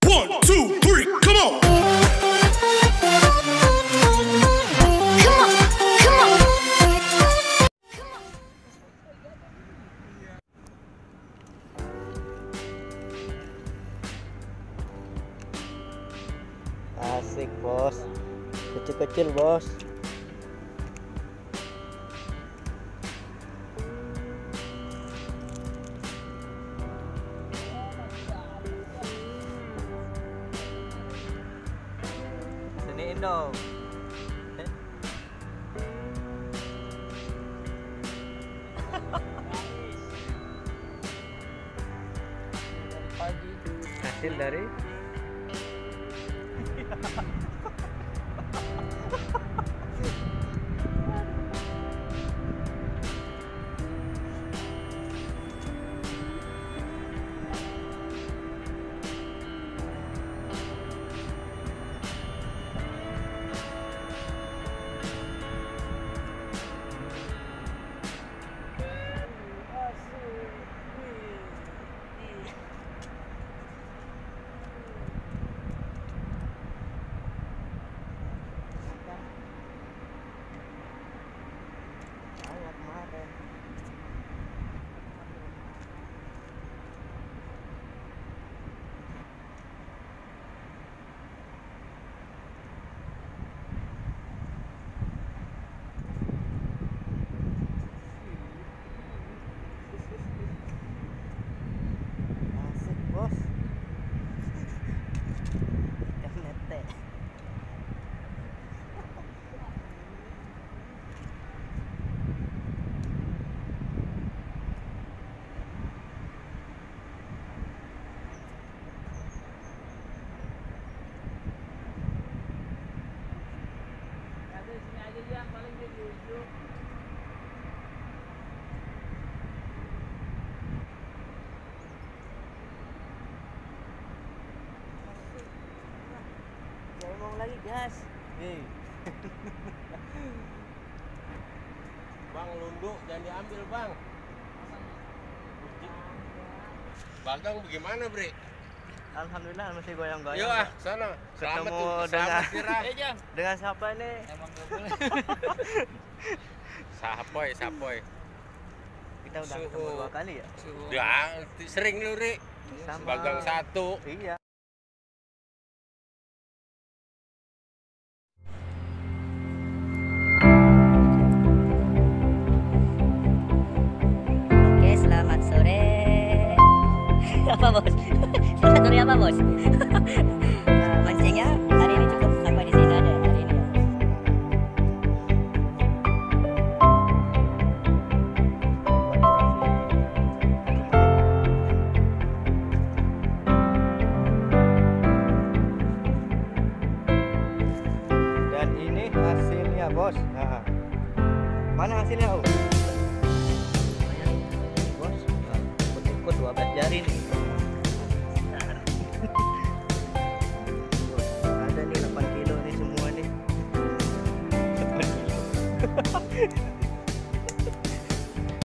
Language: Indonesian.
1, 2, 3, come on. Asik bos, kecil-kecil bos. Siniin dong. Hasil dari ngomong lagi gas. Bang, lunduk jangan diambil bang. Bagang bagaimana bre? Alhamdulillah masih goyang-goyang. Yuk ah, sana. Ketemu dengan siapa nih? Emang gak boleh. Sapoy. Kita udah ketemu 2 kali ya? Ya, sering lu Ri. Bagang 1. Iya. Oke, selamat sore. Apa bos? Selamat sore apa bos? Mancingnya hari ini cukup sampai di sini ada hari ini. Dan ini hasilnya bos. Nah, mana hasilnya om? Bos, ikut 12 jari nih.